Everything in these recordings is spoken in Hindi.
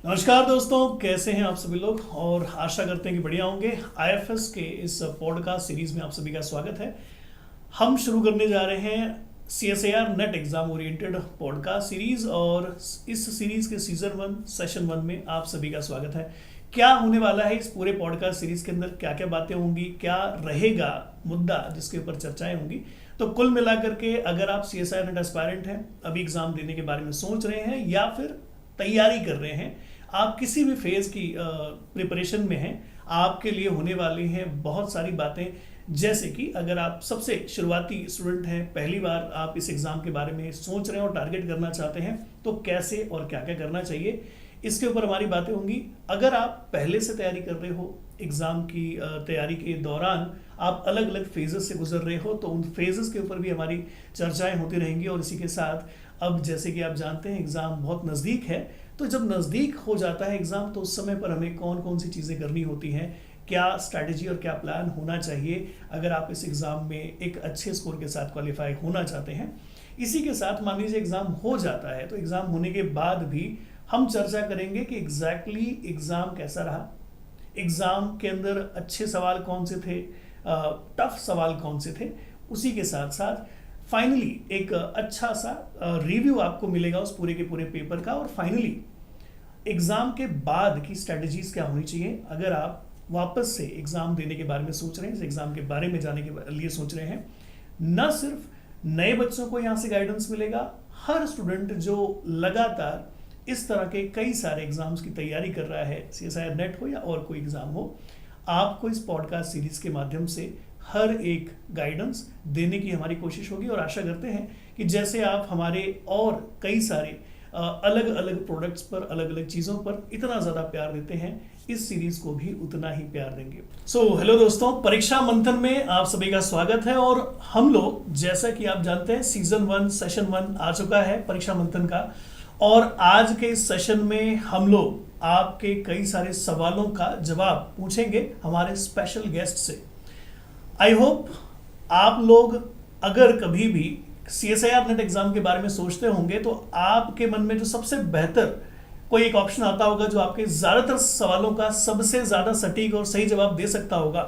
नमस्कार दोस्तों, कैसे हैं आप सभी लोग। और आशा करते हैं कि बढ़िया होंगे। आईएफएस के इस पॉडकास्ट सीरीज में आप सभी का स्वागत है। हम शुरू करने जा रहे हैं CSIR net exam oriented podcast series, और इस सीरीज के सीजन 1 सेशन 1 में आप सभी का स्वागत है। क्या होने वाला है इस पूरे पॉडकास्ट सीरीज के अंदर, क्या क्या बातें होंगी, क्या रहेगा मुद्दा जिसके ऊपर चर्चाएं होंगी। तो कुल मिलाकर के अगर आप सीएसआईआर नेट एस्पायरेंट हैं, अभी एग्जाम देने के बारे में सोच रहे हैं या फिर तैयारी कर रहे हैं, आप किसी भी फेज की प्रिपरेशन में हैं, आपके लिए होने वाली हैं बहुत सारी बातें। जैसे कि अगर आप सबसे शुरुआती स्टूडेंट हैं, पहली बार आप इस एग्ज़ाम के बारे में सोच रहे हैं और टारगेट करना चाहते हैं, तो कैसे और क्या क्या करना चाहिए, इसके ऊपर हमारी बातें होंगी। अगर आप पहले से तैयारी कर रहे हो, एग्ज़ाम की तैयारी के दौरान आप अलग अलग फेजेस से गुजर रहे हो, तो उन फेजेस के ऊपर भी हमारी चर्चाएं होती रहेंगी। और इसी के साथ अब जैसे कि आप जानते हैं एग्ज़ाम बहुत नज़दीक है, तो जब नज़दीक हो जाता है एग्ज़ाम, तो उस समय पर हमें कौन कौन सी चीज़ें करनी होती हैं, क्या स्ट्रैटेजी और क्या प्लान होना चाहिए अगर आप इस एग्ज़ाम में एक अच्छे स्कोर के साथ क्वालिफाई होना चाहते हैं। इसी के साथ मान लीजिए एग्ज़ाम हो जाता है, तो एग्ज़ाम होने के बाद भी हम चर्चा करेंगे कि एग्जैक्टली एग्ज़ाम कैसा रहा, एग्ज़ाम के अंदर अच्छे सवाल कौन से थे, टफ सवाल कौन से थे। उसी के साथ साथ फाइनली एक अच्छा सा रिव्यू आपको मिलेगा उस पूरे के पूरे पेपर का। और फाइनली एग्ज़ाम के बाद की स्ट्रेटजीज क्या होनी चाहिए अगर आप वापस से एग्ज़ाम देने के बारे में सोच रहे हैं, इस एग्ज़ाम के बारे में जाने के लिए सोच रहे हैं। न सिर्फ नए बच्चों को यहाँ से गाइडेंस मिलेगा, हर स्टूडेंट जो लगातार इस तरह के कई सारे एग्जाम्स की तैयारी कर रहा है, सीएसआईआर नेट हो या और कोई एग्ज़ाम हो, आपको इस पॉडकास्ट सीरीज के माध्यम से हर एक गाइडेंस देने की हमारी कोशिश होगी। और आशा करते हैं कि जैसे आप हमारे और कई सारे अलग अलग प्रोडक्ट्स पर, अलग अलग चीज़ों पर इतना ज़्यादा प्यार देते हैं, इस सीरीज को भी उतना ही प्यार देंगे। हेलो दोस्तों, परीक्षा मंथन में आप सभी का स्वागत है। और हम लोग जैसा कि आप जानते हैं सीजन 1 सेशन 1 आ चुका है परीक्षा मंथन का, और आज के इस सेशन में हम लोग आपके कई सारे सवालों का जवाब पूछेंगे हमारे स्पेशल गेस्ट से। आई होप आप लोग अगर कभी भी सीएसआईआर नेट एग्जाम के बारे में सोचते होंगे, तो आपके मन में जो सबसे बेहतर कोई एक ऑप्शन आता होगा जो आपके ज़्यादातर सवालों का सबसे ज़्यादा सटीक और सही जवाब दे सकता होगा,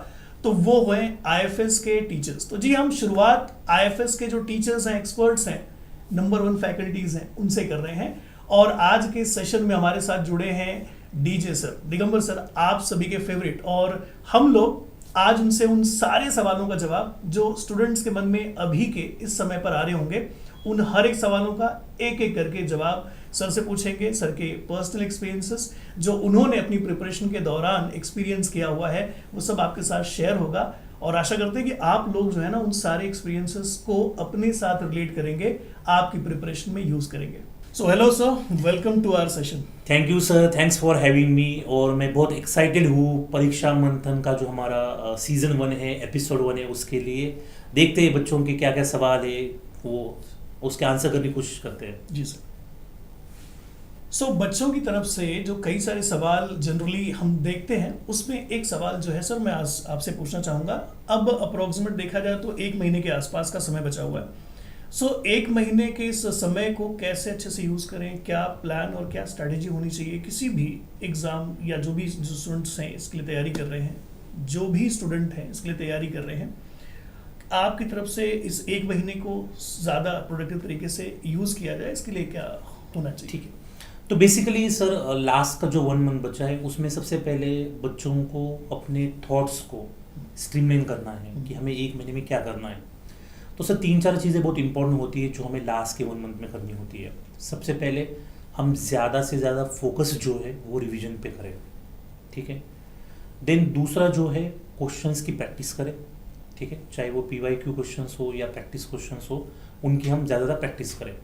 तो वो हैं आईएफएस के टीचर्स। तो जी, हम शुरुआत आईएफएस के जो टीचर्स हैं, एक्सपर्ट्स हैं, नंबर 1 फैकल्टीज हैं, उनसे कर रहे हैं। और आज के सेशन में हमारे साथ जुड़े हैं डीजे सर, दिगंबर सर, आप सभी के फेवरेट। और हम लोग आज उनसे उन सारे सवालों का जवाब जो स्टूडेंट्स के मन में अभी के इस समय पर आ रहे होंगे, उन हर एक सवालों का एक एक करके जवाब सर से पूछेंगे। सर के पर्सनल एक्सपीरियंसेस जो उन्होंने अपनी प्रिपरेशन के दौरान एक्सपीरियंस किया हुआ है, वो सब आपके साथ शेयर होगा। और आशा करते हैं कि आप लोग जो है ना, उन सारे एक्सपीरियंसेस को अपने साथ रिलेट करेंगे, आपकी प्रिपरेशन में यूज करेंगे। So hello sir, welcome to our session. Thank you sir, thanks for having me. और मैं बहुत एक्साइटेड हूँ परीक्षा मंथन का जो हमारा सीजन 1 है, एपिसोड 1 है, उसके लिए। देखते हैं बच्चों के क्या क्या सवाल है, वो उसके आंसर करने की कोशिश करते हैं। जी सर। बच्चों की तरफ से जो कई सारे सवाल जनरली हम देखते हैं, उसमें एक सवाल जो है सर, मैं आपसे पूछना चाहूँगा। अब अप्रोक्सीमेट देखा जाए तो 1 महीने के आसपास का समय बचा हुआ है। 1 महीने के इस समय को कैसे अच्छे से यूज़ करें, क्या प्लान और क्या स्ट्रैटेजी होनी चाहिए किसी भी एग्ज़ाम, या जो भी जो स्टूडेंट्स हैं इसके लिए तैयारी कर रहे हैं, जो भी स्टूडेंट हैं इसके लिए तैयारी कर रहे हैं, आपकी तरफ से इस 1 महीने को ज़्यादा प्रोडक्टिव तरीके से यूज़ किया जाए, इसके लिए क्या होना चाहिए? ठीक है, तो बेसिकली सर लास्ट का जो 1 मंथ बचा है, उसमें सबसे पहले बच्चों को अपने थॉट्स को स्ट्रीमलाइन करना है कि हमें 1 महीने में क्या करना है। तो सर 3-4 चीज़ें बहुत इंपॉर्टेंट होती है जो हमें लास्ट के 1 मंथ में करनी होती है। सबसे पहले हम ज़्यादा से ज़्यादा फोकस जो है वो रिवीजन पे करें, ठीक है। देन दूसरा जो है, क्वेश्चंस की प्रैक्टिस करें, ठीक है, चाहे वो PYQ क्वेश्चंस हो या प्रैक्टिस क्वेश्चंस हो, उनकी हम ज़्यादा प्रैक्टिस करें।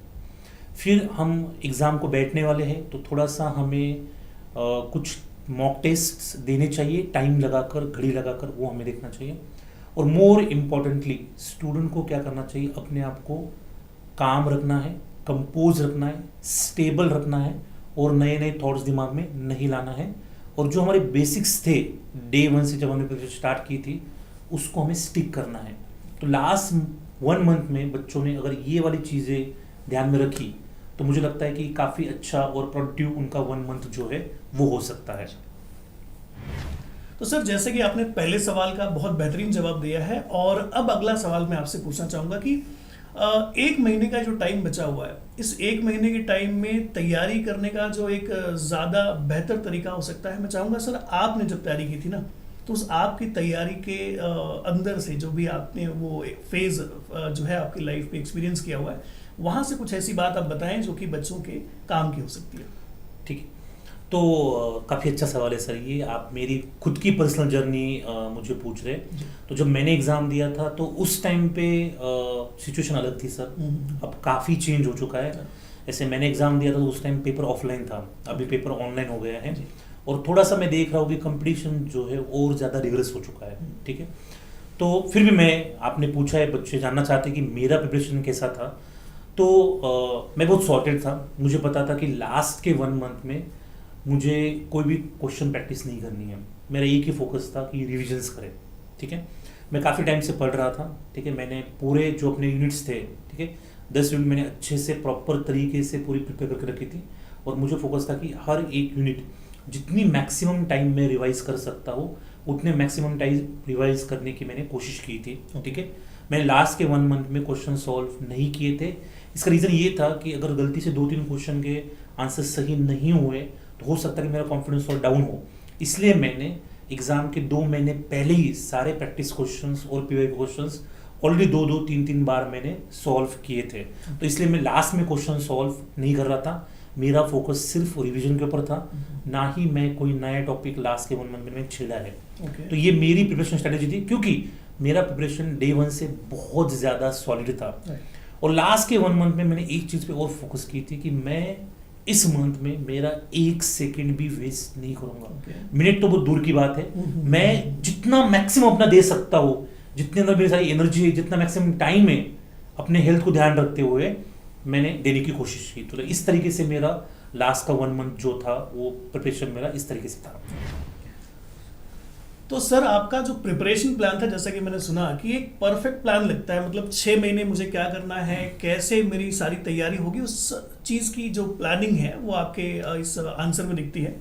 फिर हम एग्ज़ाम को बैठने वाले हैं, तो थोड़ा सा हमें कुछ मॉक टेस्ट देने चाहिए, टाइम लगाकर, घड़ी लगाकर, वो हमें देखना चाहिए। और मोर इम्पॉर्टेंटली स्टूडेंट को क्या करना चाहिए, अपने आप को काम रखना है, कंपोज रखना है, स्टेबल रखना है, और नए नए थॉट्स दिमाग में नहीं लाना है। और जो हमारे बेसिक्स थे डे 1 से जब हमने प्रिपरेशन स्टार्ट की थी, उसको हमें स्टिक करना है। तो लास्ट 1 मंथ में बच्चों ने अगर ये वाली चीज़ें ध्यान में रखी, तो मुझे लगता है कि काफ़ी अच्छा और प्रोडक्टिव उनका 1 मंथ जो है वो हो सकता है। तो सर जैसे कि आपने पहले सवाल का बहुत बेहतरीन जवाब दिया है, और अब अगला सवाल मैं आपसे पूछना चाहूँगा कि 1 महीने का जो टाइम बचा हुआ है, इस 1 महीने के टाइम में तैयारी करने का जो एक ज़्यादा बेहतर तरीका हो सकता है, मैं चाहूँगा सर आपने जब तैयारी की थी ना, तो उस आपकी तैयारी के अंदर से जो भी आपने वो फेज़ जो है आपकी लाइफ में एक्सपीरियंस किया हुआ है, वहाँ से कुछ ऐसी बात आप बताएं जो कि बच्चों के काम की हो सकती है। ठीक है, तो काफ़ी अच्छा सवाल है सर ये। आप मेरी खुद की पर्सनल जर्नी मुझे पूछ रहे। तो जब मैंने एग्ज़ाम दिया था तो उस टाइम पे सिचुएशन अलग थी सर, अब काफ़ी चेंज हो चुका है। ऐसे मैंने एग्ज़ाम दिया था तो उस टाइम पेपर ऑफलाइन था, अभी पेपर ऑनलाइन हो गया है, और थोड़ा सा मैं देख रहा हूँ कि कंपटीशन जो है और ज़्यादा रिगरस हो चुका है। ठीक है, तो फिर भी आपने पूछा है, बच्चे जानना चाहते हैं कि मेरा प्रिपरेशन कैसा था। तो मैं बहुत सॉर्टेड था, मुझे पता था कि लास्ट के 1 मंथ में मुझे कोई भी क्वेश्चन प्रैक्टिस नहीं करनी है। मेरा एक ही फोकस था कि रिविजन्स करें। ठीक है, मैं काफ़ी टाइम से पढ़ रहा था। ठीक है, मैंने पूरे जो अपने यूनिट्स थे, ठीक है, 10 यूनिट मैंने अच्छे से प्रॉपर तरीके से पूरी प्रिपेयर करके रखी थी, और मुझे फोकस था कि हर एक यूनिट जितनी मैक्सिमम टाइम में रिवाइज कर सकता हूँ उतने मैक्सिमम टाइम रिवाइज करने की मैंने कोशिश की थी। ठीक है, मैंने लास्ट के 1 मंथ में क्वेश्चन सॉल्व नहीं किए थे। इसका रीज़न ये था कि अगर गलती से 2-3 क्वेश्चन के आंसर सही नहीं हुए तो हो सकता है कि मेरा कॉन्फिडेंस और डाउन हो। इसलिए मैंने एग्ज़ाम के 2 महीने पहले ही सारे प्रैक्टिस क्वेश्चंस और पीवाई क्वेश्चंस ऑलरेडी 2-2, 3-3 बार मैंने सॉल्व किए थे। तो इसलिए मैं लास्ट में क्वेश्चन सॉल्व नहीं कर रहा था, मेरा फोकस सिर्फ रिवीजन के ऊपर था, ना ही मैं कोई नया टॉपिक लास्ट के 1 मंथ में छेड़ा है। तो ये मेरी प्रिपरेशन स्ट्रेटेजी थी, क्योंकि मेरा प्रिपरेशन डे 1 से बहुत ज़्यादा सॉलिड था। और लास्ट के 1 मंथ में मैंने एक चीज़ पे और फोकस की थी कि मैं इस मंथ में मेरा 1 सेकेंड भी वेस्ट नहीं करूंगा। मिनट तो बहुत दूर की बात है, मैं जितना मैक्सिमम अपना दे सकता हूँ, जितने अंदर मेरी सारी एनर्जी है, जितना मैक्सिमम टाइम है, अपने हेल्थ को ध्यान रखते हुए मैंने देने की कोशिश की। तो इस तरीके से मेरा लास्ट का 1 मंथ जो था वो प्रिपरेशन मेरा इस तरीके से था। तो सर आपका जो प्रिपरेशन प्लान था, जैसा कि मैंने सुना कि एक परफेक्ट प्लान लगता है, मतलब 6 महीने मुझे क्या करना है, कैसे मेरी सारी तैयारी होगी, उस चीज़ की जो प्लानिंग है वो आपके इस आंसर में दिखती है।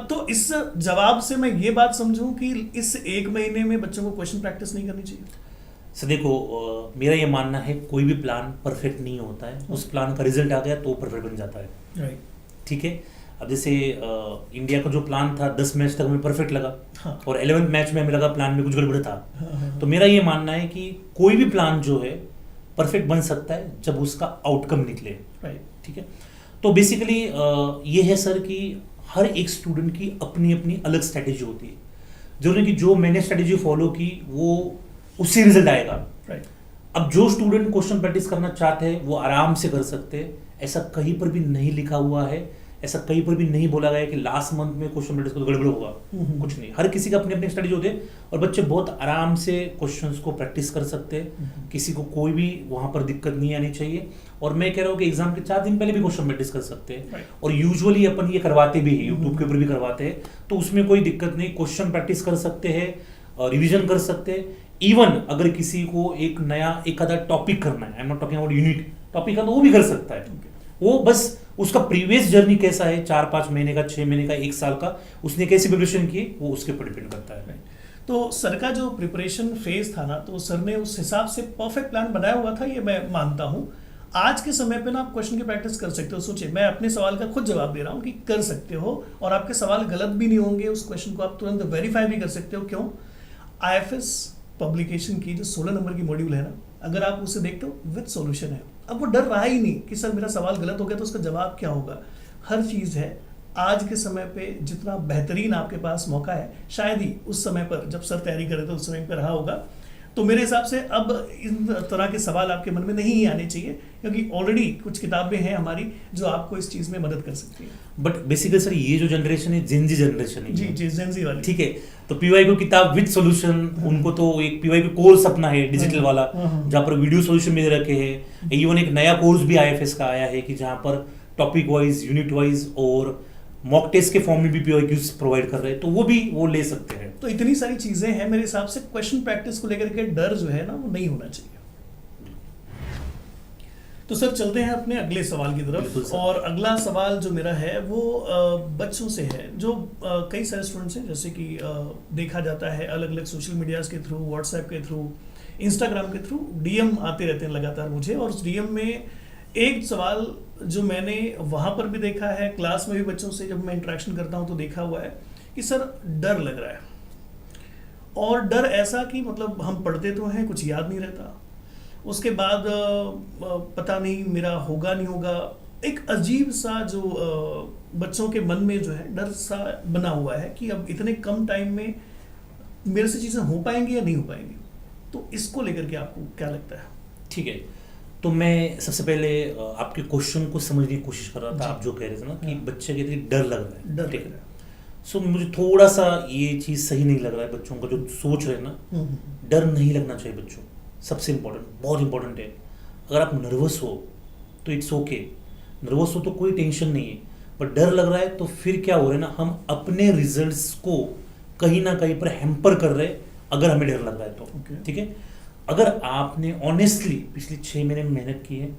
तो इस जवाब से मैं ये बात समझूं कि इस 1 महीने में बच्चों को क्वेश्चन प्रैक्टिस नहीं करनी चाहिए। सर देखो, मेरा ये मानना है कोई भी प्लान परफेक्ट नहीं होता है, उस प्लान का रिजल्ट आ गया तो परफेक्ट बन जाता है। राइट, ठीक है, अब जैसे इंडिया का जो प्लान था 10 मैच तक हमें परफेक्ट लगा, हाँ, और 11th मैच में हमें लगा प्लान में कुछ गड़बड़ था। तो मेरा ये मानना है कि कोई भी प्लान जो है परफेक्ट बन सकता है जब उसका आउटकम निकले। राइट, ठीक है, तो बेसिकली ये है सर कि हर एक स्टूडेंट की अपनी अपनी अलग स्ट्रेटेजी होती है। जरूरी कि जो मैंने स्ट्रेटेजी फॉलो की वो उससे रिजल्ट आएगा। राइट, अब जो स्टूडेंट क्वेश्चन प्रैक्टिस करना चाहते हैं वो आराम से कर सकते हैं, ऐसा कहीं पर भी नहीं लिखा हुआ है, ऐसा कहीं पर भी नहीं बोला गया है कि लास्ट मंथ में क्वेश्चन प्रैक्टिस को गड़बड़ होगा। कुछ नहीं, हर किसी का अपनी अपनी स्ट्रेटेजी होती है, और बच्चे बहुत आराम से क्वेश्चंस को प्रैक्टिस कर सकते हैं। किसी को कोई भी वहां पर दिक्कत नहीं आनी चाहिए। और मैं कह रहा हूँ कि एग्जाम के 4 दिन पहले भी क्वेश्चन प्रैक्टिस कर सकते हैं, और यूजुअली अपन ये करवाते भी हैं, यूट्यूब के ऊपर भी करवाते हैं, तो उसमें कोई दिक्कत नहीं। क्वेश्चन प्रैक्टिस कर सकते हैं, रिविजन कर सकते हैं। इवन अगर किसी को एक नया एक आधा टॉपिक करना है, I am not talking about unit topic का, तो वो भी कर सकता है। वो बस उसका प्रीवियस जर्नी कैसा है, 4-5 महीने का, 6 महीने का, 1 साल का, उसने कैसी प्रिपरेशन की, वो उसके ऊपर डिपेंड करता है। तो सर का जो प्रिपरेशन फेज था ना, तो सर ने उस हिसाब से परफेक्ट प्लान बनाया हुआ था, ये मैं मानता हूँ। आज के समय पे ना आप क्वेश्चन की प्रैक्टिस कर सकते हो। सोचिए, मैं अपने सवाल का खुद जवाब दे रहा हूँ कि कर सकते हो, और आपके सवाल गलत भी नहीं होंगे, उस क्वेश्चन को आप तुरंत वेरीफाई भी कर सकते हो। क्यों? IFS पब्लिकेशन की जो 16 नंबर की मॉड्यूल है ना, अगर आप उसे देखते हो विद सॉल्यूशन है। अब वो डर रहा ही नहीं कि सर मेरा सवाल गलत हो गया तो उसका जवाब क्या होगा। हर चीज़ है। आज के समय पे जितना बेहतरीन आपके पास मौका है, शायद ही उस समय पर जब सर तैयारी कर रहे थे उस समय पर रहा होगा। तो मेरे हिसाब से अब इन तरह के सवाल आपके मन में नहीं ही आने चाहिए, क्योंकि ऑलरेडी कुछ किताबें हैं हमारी जो आपको इस चीज़ में मदद कर सकती है। बट बेसिकली सर ये जो जनरेशन है जेनजी जनरेशन है। जी जी, जेनजी वाली। ठीक है, तो पीवाई को किताब विद सॉल्यूशन, उनको तो एक पीवाई को कोर्स अपना है डिजिटल वाला, जहाँ पर वीडियो सॉल्यूशन में रखे हैं। इवन एक नया कोर्स भी IFS का आया है कि जहाँ पर टॉपिक वाइज, यूनिट वाइज और मॉक टेस्ट के फॉर्म में भी पीवाई क्यूज प्रोवाइड कर रहे हैं, तो वो भी वो ले सकते हैं। तो इतनी सारी चीजें हैं, मेरे हिसाब से क्वेश्चन प्रैक्टिस को लेकर के डर जो है ना वो नहीं होना चाहिए। तो सर चलते हैं अपने अगले सवाल की बिल्कुल तरफ। सर। और अगला सवाल जो मेरा है वो बच्चों से है, जो कई सारे स्टूडेंट्स हैं, जैसे कि देखा जाता है अलग अलग सोशल मीडियाज़ के थ्रू, व्हाट्सएप के थ्रू, इंस्टाग्राम के थ्रू डीएम आते रहते हैं लगातार मुझे। और उस डीएम में एक सवाल जो मैंने वहाँ पर भी देखा है, क्लास में भी बच्चों से जब मैं इंटरेक्शन करता हूँ तो देखा हुआ है कि सर डर लग रहा है। और डर ऐसा कि मतलब हम पढ़ते तो हैं, कुछ याद नहीं रहता, उसके बाद पता नहीं मेरा होगा नहीं होगा, एक अजीब सा जो बच्चों के मन में जो है डर सा बना हुआ है कि अब इतने कम टाइम में मेरे से चीज़ें हो पाएंगी या नहीं हो पाएंगी। तो इसको लेकर के आपको क्या लगता है? ठीक है, तो मैं सबसे पहले आपके क्वेश्चन को समझने की कोशिश कर रहा था। जी। आप जो कह रहे थे ना कि हाँ। बच्चे कहते हैं डर लग रहा है, डर ठीक लग है। रहा है। सो मुझे थोड़ा सा ये चीज़ सही नहीं लग रहा है बच्चों का जो सोच रहे हैं ना। डर नहीं लगना चाहिए बच्चों, सबसे इम्पोर्टेंट, बहुत इंपॉर्टेंट है। अगर आप नर्वस हो तो इट्स ओके, नर्वस हो तो कोई टेंशन नहीं है, पर डर लग रहा है तो फिर क्या हो रहा है ना, हम अपने रिजल्ट्स को कहीं ना कहीं पर हैम्पर कर रहे हैं अगर हमें डर लग रहा है तो। Okay. ठीक है, अगर आपने ऑनेस्टली पिछले 6 महीने में मेहनत की है,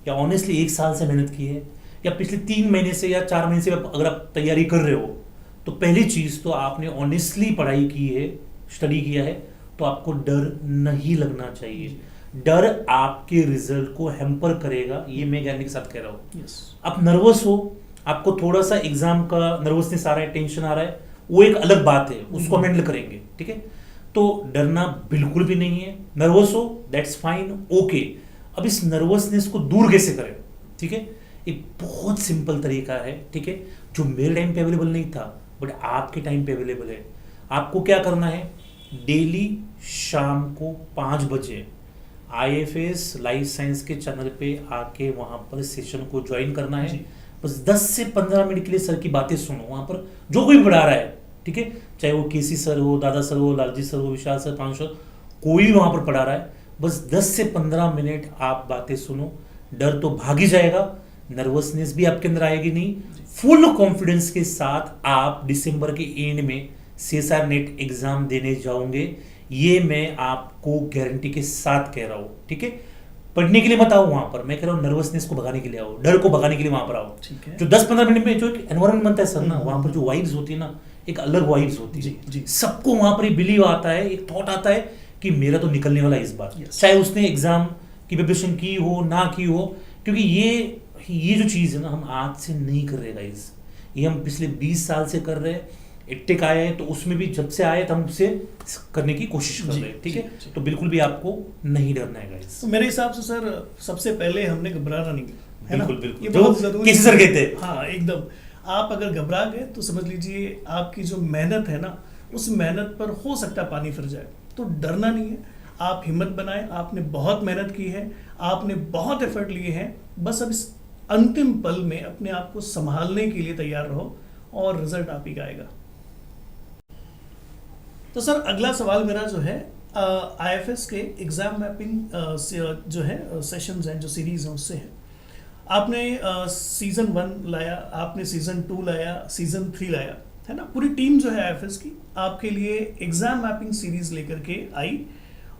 या ऑनेस्टली 1 साल से मेहनत की है, या पिछले 3 महीने से या 4 महीने से अगर आप तैयारी कर रहे हो, तो पहली चीज़ तो आपने ऑनेस्टली पढ़ाई की है, स्टडी किया है, तो आपको डर नहीं लगना चाहिए। डर आपके रिजल्ट को हैम्पर करेगा, ये मैं गारंटी के साथ कह रहा हूँ। Yes. आप नर्वस हो, आपको थोड़ा सा एग्जाम का नर्वसनेस आ रहा है, टेंशन आ रहा है, वो एक अलग बात है, उसको हम हैंडल करेंगे, ठीक है। तो डरना बिल्कुल भी नहीं है, नर्वस हो दैट्स फाइन, ओके। अब इस नर्वसनेस को दूर कैसे करें, ठीक है। एक बहुत सिंपल तरीका है, ठीक है, जो मेरे टाइम पे अवेलेबल नहीं था बट आपके टाइम पे अवेलेबल है। आपको क्या करना है, डेली शाम को 5 बजे IFS लाइफ साइंस के चैनल पे आके वहां पर सेशन को ज्वाइन करना है। जी। बस 10 से 15 मिनट के लिए सर की बातें सुनो, वहां पर जो कोई पढ़ा रहा है, ठीक है, चाहे वो केसी सर हो, दादा सर हो, लालजी सर हो, विशाल सर, पांच सर, कोई भी वहां पर पढ़ा रहा है, बस 10 से 15 मिनट आप बातें सुनो, डर तो भाग ही जाएगा, नर्वसनेस भी आपके अंदर आएगी नहीं। फुल कॉन्फिडेंस के साथ आप दिसंबर के एंड में CSR नेट एग्जाम देने जाओगे, ये मैं आपको गारंटी के साथ कह रहा हूँ, ठीक है। पढ़ने के लिए मत आओ वहां पर, मैं कह रहा हूँ नर्वसनेस को भगाने के लिए आओ, डर को भगाने के लिए वहां पर आओ। ठीक है। जो 10-15 मिनट में जो एक एनवायरनमेंट बनता है सर ना, वहां पर जो वाइब्स होती है ना, एक अलग वाइब्स होती है। जी, जी। सबको वहां पर बिलीव आता है, एक थॉट आता है कि मेरा तो निकलने वाला है इस बार, Yes. चाहे उसने एग्जाम की प्रिपरेशन की हो ना की हो, क्योंकि ये जो चीज है ना, हम आज से नहीं कर रहे गाइस, ये हम पिछले 20 साल से कर रहे हैं। एटेक आया है तो उसमें भी जब से आए तो हम उसे करने की कोशिश कर जी, रहे हैं, ठीक है। जी, जी। तो बिल्कुल भी आपको नहीं डरना है गाइस। तो मेरे हिसाब से सर सबसे पहले हमने घबराना नहीं है ना? बिल्कुल, बिल्कुल। ये जो बहुत जरूरी केसी सर कहते हैं। हाँ एकदम। आप अगर घबरा गए तो समझ लीजिए आपकी जो मेहनत है ना, उस मेहनत पर हो सकता है पानी फिर जाए। तो डरना नहीं है, आप हिम्मत बनाएं, आपने बहुत मेहनत की है, आपने बहुत एफर्ट लिए हैं, बस अब इस अंतिम पल में अपने आप को संभालने के लिए तैयार रहो और रिजल्ट आप ही का आएगा। तो सर अगला सवाल मेरा जो है IFS के एग्जाम मैपिंग जो है सेशंस हैं, जो सीरीज हैं, उससे है। आपने सीजन 1 लाया, आपने सीजन 2 लाया, सीजन 3 लाया, है ना। पूरी टीम जो है IFS की आपके लिए एग्जाम मैपिंग सीरीज लेकर के आई।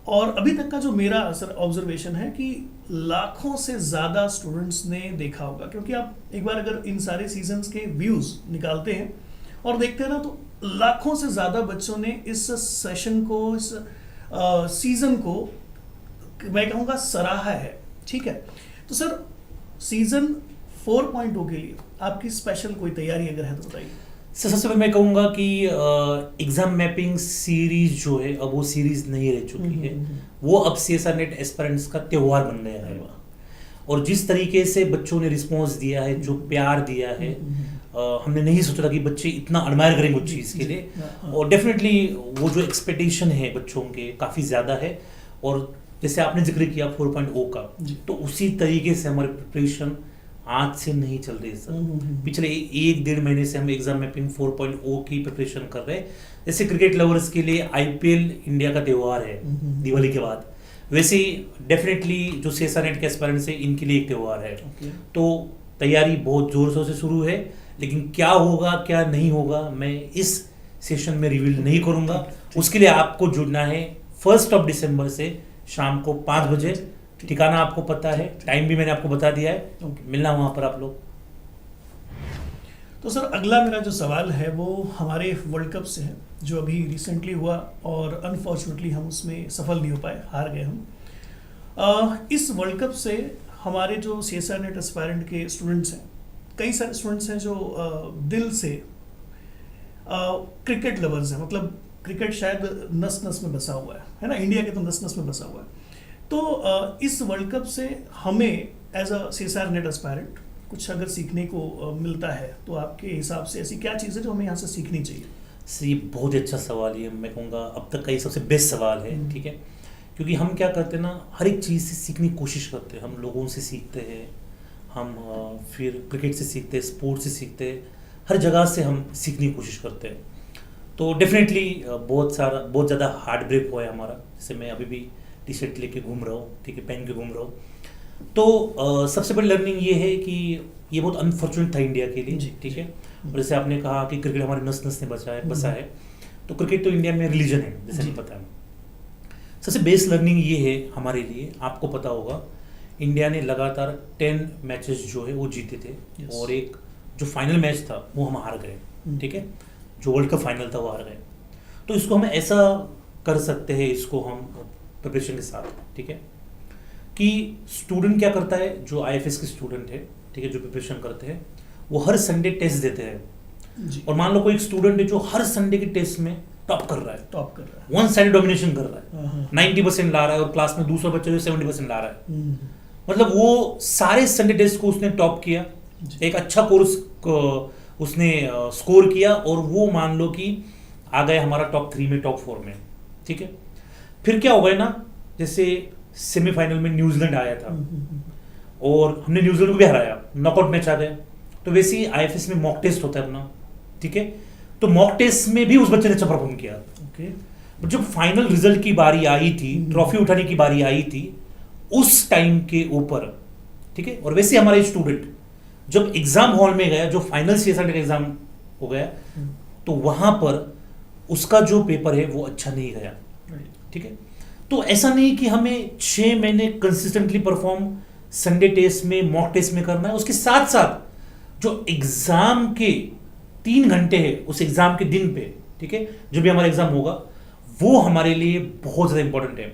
और अभी तक का जो मेरा सर ऑब्जर्वेशन है कि लाखों से ज़्यादा स्टूडेंट्स ने देखा होगा, क्योंकि आप एक बार अगर इन सारे सीजन्स के व्यूज़ निकालते हैं और देखते हैं ना, तो लाखों से ज़्यादा बच्चों ने इस सेशन को, इस सीज़न को मैं कहूँगा सराहा है, ठीक है। तो सर सीज़न 4.0 के लिए आपकी स्पेशल कोई तैयारी अगर है तो बताइए। सर सबसे पहले मैं कहूँगा कि एग्जाम मैपिंग सीरीज जो है, अब वो सीरीज नहीं रह चुकी है, वो अब CSR नेट एस्पिरेंट्स का त्यौहार बन गया है। और जिस तरीके से बच्चों ने रिस्पॉन्स दिया है, जो प्यार दिया है, हमने नहीं सोचा था कि बच्चे इतना एडमायर करेंगे उस चीज़ के लिए। और डेफिनेटली वो जो एक्सपेक्टेशन है बच्चों के काफ़ी ज़्यादा है। और जैसे आपने जिक्र किया 4.0 का, तो उसी तरीके से हमारी प्रिपरेशन आज से नहीं चल रही है सर। पिछले 1-1.5 महीने से हम एग्जाम मैपिंग 4.0 की प्रिपरेशन कर रहे हैं। जैसे क्रिकेट लवर्स के लिए IPL इंडिया का त्यौहार है दिवाली के बाद, वैसे ही डेफिनेटली जो CSR नेट के एस्पिरेंट्स हैं, इनके लिए एक त्यौहार है। तो तैयारी बहुत जोर शोर से शुरू है, लेकिन क्या होगा क्या नहीं होगा मैं इस सेशन में रिवील नहीं करूंगा। उसके लिए आपको जुड़ना है 1 दिसंबर से शाम को 5 बजे ठिकाना आपको पता है, टाइम भी मैंने आपको बता दिया है, ओके। मिलना वहाँ पर आप लोग। तो सर अगला मेरा जो सवाल है वो हमारे वर्ल्ड कप से है जो अभी रिसेंटली हुआ और अनफॉर्चुनेटली हम उसमें सफल नहीं हो पाए, हार गए हम। इस वर्ल्ड कप से हमारे जो CSR नेट एस्पायरेंट के स्टूडेंट्स हैं, कई सारे स्टूडेंट्स हैं जो दिल से क्रिकेट लवर्स हैं, मतलब क्रिकेट शायद नस नस में बसा हुआ है ना, इंडिया के तो नस नस में बसा हुआ है। तो इस वर्ल्ड कप से हमें as a CSR net aspirant कुछ अगर सीखने को मिलता है तो आपके हिसाब से ऐसी क्या चीज़ है जो हमें यहाँ से सीखनी चाहिए? सर ये बहुत अच्छा सवाल है, मैं कहूँगा अब तक का ये सबसे बेस्ट सवाल है, ठीक है। क्योंकि हम क्या करते हैं ना, हर एक चीज़ से सीखने की कोशिश करते हैं। हम लोगों से सीखते हैं, हम फिर क्रिकेट से सीखते हैं, स्पोर्ट्स से सीखते हैं, हर जगह से हम सीखने की कोशिश करते हैं। तो डेफिनेटली बहुत ज़्यादा हार्ट ब्रेक हुआ है हमारा। जैसे मैं अभी भी टी शर्ट लेके घूम रहा हूँ, ठीक है, पहन के घूम रहा हूँ। तो सबसे बड़ी लर्निंग ये है कि ये बहुत अनफॉर्चुनेट था इंडिया के लिए, ठीक है। और जैसे आपने कहा कि क्रिकेट हमारे नस नस में बसा है, तो क्रिकेट तो इंडिया में रिलीजन है, जैसे नहीं पता है। सबसे बेस्ट लर्निंग ये है हमारे लिए, आपको पता होगा इंडिया ने लगातार 10 मैचेस जो है वो जीते थे, और एक जो फाइनल मैच था वो हम हार गए, ठीक है, जो वर्ल्ड कप फाइनल था वो हार गए। तो इसको हम ऐसा कर सकते हैं, इसको हम प्रिपरेशन के साथ, ठीक है, कि स्टूडेंट क्या करता है, जो IFS के स्टूडेंट है, ठीक है, जो प्रिपरेशन करते हैं, वो हर संडे टेस्ट देते हैं। और मान लो कोई एक स्टूडेंट है जो हर संडे के टेस्ट में टॉप कर रहा है, वन साइड डोमिनेशन कर रहा है, 90% ला रहा है, और क्लास में दूसरा बच्चा जो 70% ला रहा है। मतलब वो सारे संडे टेस्ट को उसने टॉप किया, एक अच्छा कोर्स उसने स्कोर किया, और वो मान लो कि आ गया हमारा टॉप 3 में, टॉप 4 में, ठीक है। फिर क्या हो गया ना, जैसे सेमीफाइनल में न्यूजीलैंड आया था और हमने न्यूजीलैंड को भी हराया, नॉकआउट मैच आ गया। तो वैसे ही IFS में मॉक टेस्ट होता है अपना, ठीक है, तो मॉक टेस्ट में भी उस बच्चे ने अच्छा परफॉर्म किया, ओके। जब फाइनल रिजल्ट की बारी आई थी, ट्रॉफी उठाने की बारी आई थी, उस टाइम के ऊपर, ठीक है, और वैसे हमारा स्टूडेंट जब एग्जाम हॉल में गया, जो फाइनल CSR का एग्जाम हो गया, तो वहां पर उसका जो पेपर है वो अच्छा नहीं गया, ठीक है। तो ऐसा नहीं कि हमें 6 महीने कंसिस्टेंटली परफॉर्म संडे टेस्ट में, मॉक टेस्ट में करना है, उसके साथ साथ जो एग्जाम के 3 घंटे है उस एग्जाम के दिन पे, ठीक है, जो भी हमारा एग्जाम होगा, वो हमारे लिए बहुत ज्यादा इंपॉर्टेंट है।